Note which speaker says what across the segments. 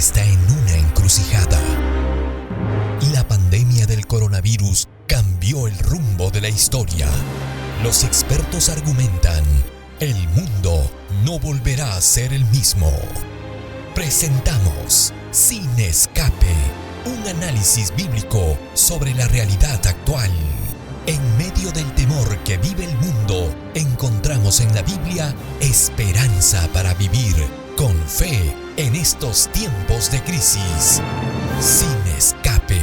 Speaker 1: está en una encrucijada. La pandemia del coronavirus cambió el rumbo de la historia. Los expertos argumentan, el mundo no volverá a ser el mismo. Presentamos Sin Escape, un análisis bíblico sobre la realidad actual. En medio del temor que vive el mundo, encontramos en la Biblia esperanza para vivir con fe en estos tiempos de crisis. Sin Escape,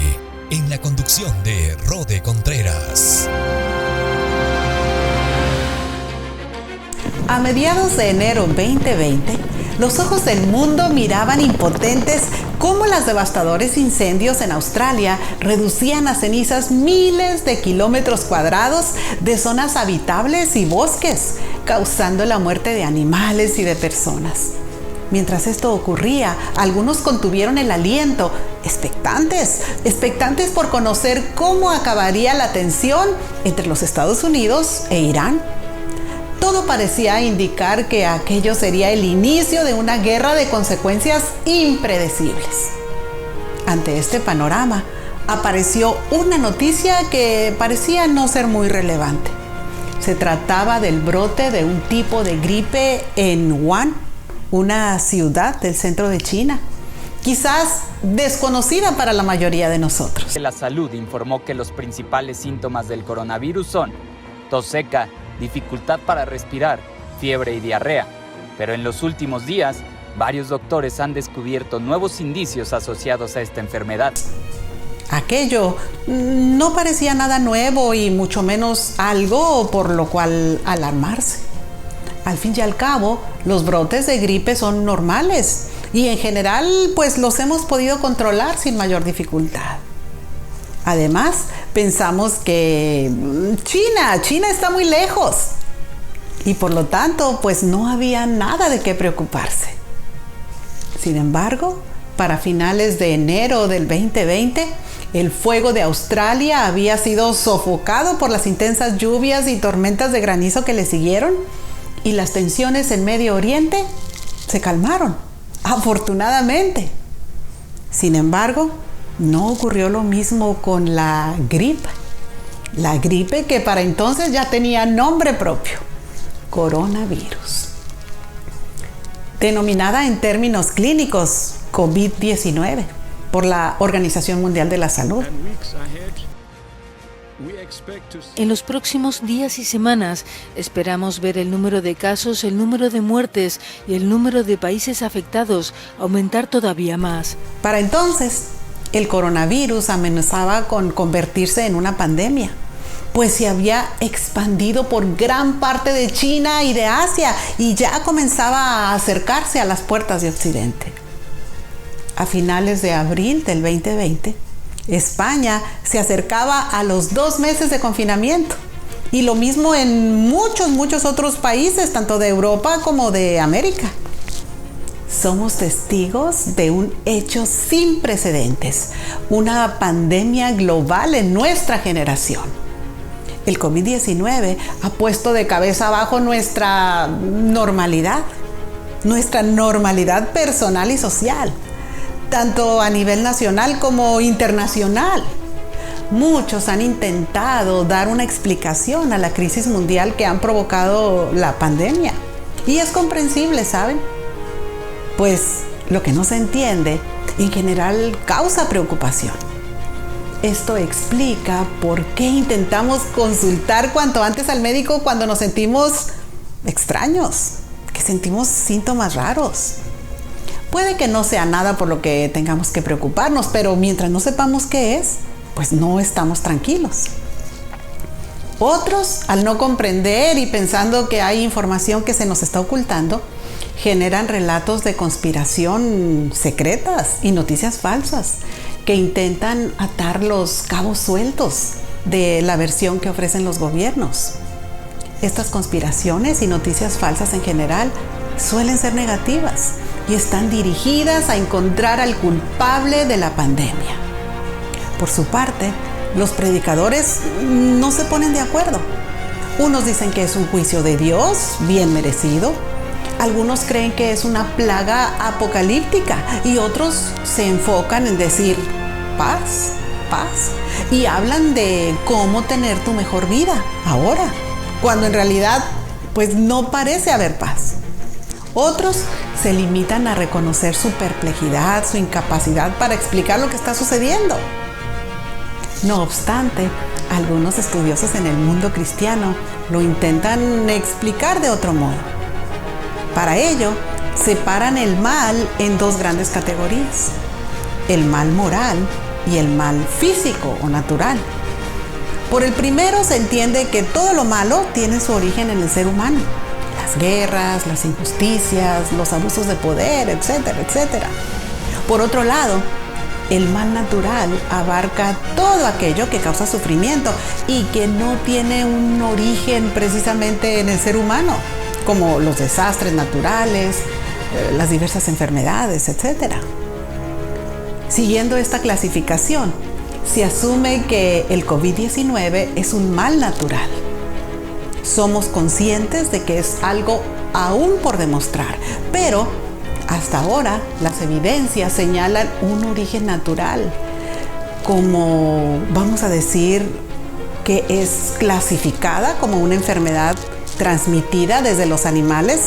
Speaker 1: en la conducción de Rode Contreras.
Speaker 2: A mediados de enero 2020, los ojos del mundo miraban impotentes cómo los devastadores incendios en Australia reducían a cenizas miles de kilómetros cuadrados de zonas habitables y bosques, causando la muerte de animales y de personas. Mientras esto ocurría, algunos contuvieron el aliento, expectantes por conocer cómo acabaría la tensión entre los Estados Unidos e Irán. Todo parecía indicar que aquello sería el inicio de una guerra de consecuencias impredecibles. Ante este panorama, apareció una noticia que parecía no ser muy relevante. Se trataba del brote de un tipo de gripe en Wuhan, una ciudad del centro de China, quizás desconocida para la mayoría de nosotros.
Speaker 3: La salud informó que los principales síntomas del coronavirus son tos seca, dificultad para respirar, fiebre y diarrea. Pero en los últimos días, varios doctores han descubierto nuevos indicios asociados a esta enfermedad.
Speaker 2: Aquello no parecía nada nuevo y mucho menos algo por lo cual alarmarse. Al fin y al cabo, los brotes de gripe son normales y en general pues los hemos podido controlar sin mayor dificultad. Además, pensamos que China está muy lejos y por lo tanto pues no había nada de qué preocuparse. Sin embargo, para finales de enero del 2020, el fuego de Australia había sido sofocado por las intensas lluvias y tormentas de granizo que le siguieron y las tensiones en Medio Oriente se calmaron, afortunadamente. Sin embargo, no ocurrió lo mismo con la gripe que para entonces ya tenía nombre propio, coronavirus. Denominada en términos clínicos COVID-19 por la Organización Mundial de la Salud.
Speaker 4: En los próximos días y semanas esperamos ver el número de casos, el número de muertes y el número de países afectados aumentar todavía más.
Speaker 2: Para entonces, el coronavirus amenazaba con convertirse en una pandemia, pues se había expandido por gran parte de China y de Asia y ya comenzaba a acercarse a las puertas de Occidente. A finales de abril del 2020, España se acercaba a los 2 meses de confinamiento y lo mismo en muchos otros países, tanto de Europa como de América. Somos testigos de un hecho sin precedentes, una pandemia global en nuestra generación. El COVID-19 ha puesto de cabeza abajo nuestra normalidad personal y social, tanto a nivel nacional como internacional. Muchos han intentado dar una explicación a la crisis mundial que han provocado la pandemia. Y es comprensible, ¿saben? Pues lo que no se entiende, en general, causa preocupación. Esto explica por qué intentamos consultar cuanto antes al médico cuando nos sentimos extraños, que sentimos síntomas raros. Puede que no sea nada por lo que tengamos que preocuparnos, pero mientras no sepamos qué es, pues no estamos tranquilos. Otros, al no comprender y pensando que hay información que se nos está ocultando, generan relatos de conspiración secretas y noticias falsas que intentan atar los cabos sueltos de la versión que ofrecen los gobiernos. Estas conspiraciones y noticias falsas en general suelen ser negativas y están dirigidas a encontrar al culpable de la pandemia. Por su parte, los predicadores no se ponen de acuerdo. Unos dicen que es un juicio de Dios, bien merecido. Algunos creen que es una plaga apocalíptica y otros se enfocan en decir paz, paz, y hablan de cómo tener tu mejor vida ahora, cuando en realidad pues no parece haber paz. Otros se limitan a reconocer su perplejidad, su incapacidad para explicar lo que está sucediendo. No obstante, algunos estudiosos en el mundo cristiano lo intentan explicar de otro modo. Para ello, separan el mal en dos grandes categorías: el mal moral y el mal físico o natural. Por el primero se entiende que todo lo malo tiene su origen en el ser humano: las guerras, las injusticias, los abusos de poder, etcétera, etcétera. Por otro lado, el mal natural abarca todo aquello que causa sufrimiento y que no tiene un origen precisamente en el ser humano, como los desastres naturales, las diversas enfermedades, etc. Siguiendo esta clasificación, se asume que el COVID-19 es un mal natural. Somos conscientes de que es algo aún por demostrar, pero hasta ahora las evidencias señalan un origen natural, como vamos a decir que es clasificada como una enfermedad transmitida desde los animales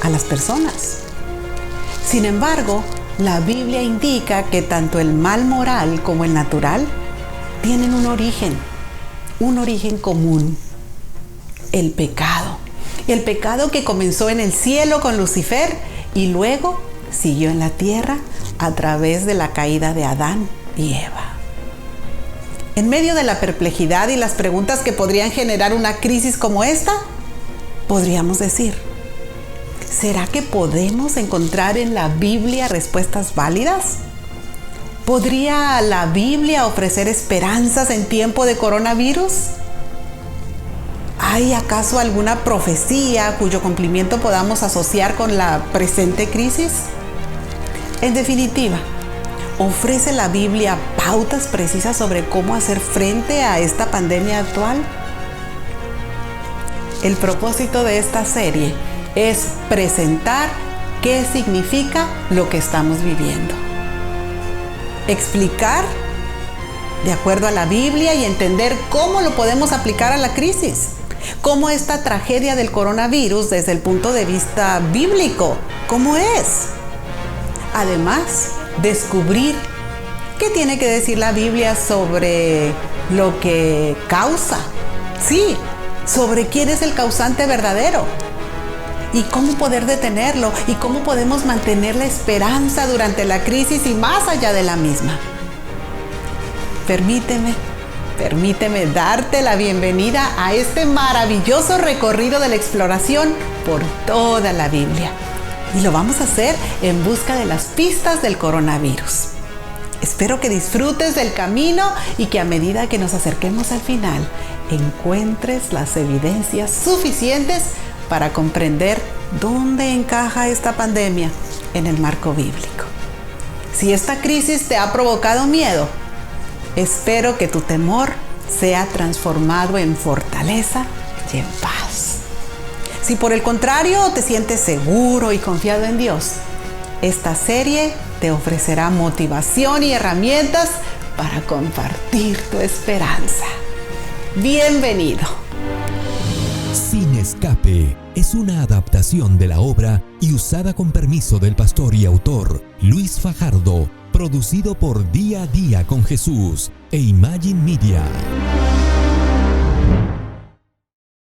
Speaker 2: a las personas. Sin embargo, la Biblia indica que tanto el mal moral como el natural tienen un origen común: el pecado. El pecado que comenzó en el cielo con Lucifer y luego siguió en la tierra a través de la caída de Adán y Eva. En medio de la perplejidad y las preguntas que podrían generar una crisis como esta, podríamos decir: ¿será que podemos encontrar en la Biblia respuestas válidas? ¿Podría la Biblia ofrecer esperanzas en tiempo de coronavirus? ¿Hay acaso alguna profecía cuyo cumplimiento podamos asociar con la presente crisis? En definitiva, ¿ofrece la Biblia pautas precisas sobre cómo hacer frente a esta pandemia actual? El propósito de esta serie es presentar qué significa lo que estamos viviendo. Explicar de acuerdo a la Biblia y entender cómo lo podemos aplicar a la crisis. Cómo esta tragedia del coronavirus desde el punto de vista bíblico, ¿cómo es? Además, descubrir qué tiene que decir la Biblia sobre lo que causa. Sí, sobre quién es el causante verdadero. Y cómo poder detenerlo y cómo podemos mantener la esperanza durante la crisis y más allá de la misma. Permíteme darte la bienvenida a este maravilloso recorrido de la exploración por toda la Biblia. Y lo vamos a hacer en busca de las pistas del coronavirus. Espero que disfrutes del camino y que a medida que nos acerquemos al final, encuentres las evidencias suficientes para comprender dónde encaja esta pandemia en el marco bíblico. Si esta crisis te ha provocado miedo, espero que tu temor sea transformado en fortaleza y en paz. Si por el contrario te sientes seguro y confiado en Dios, esta serie te ofrecerá motivación y herramientas para compartir tu esperanza. Bienvenido.
Speaker 1: Sin Escape es una adaptación de la obra y usada con permiso del pastor y autor Luis Fajardo, producido por Día a Día con Jesús e Imagine Media.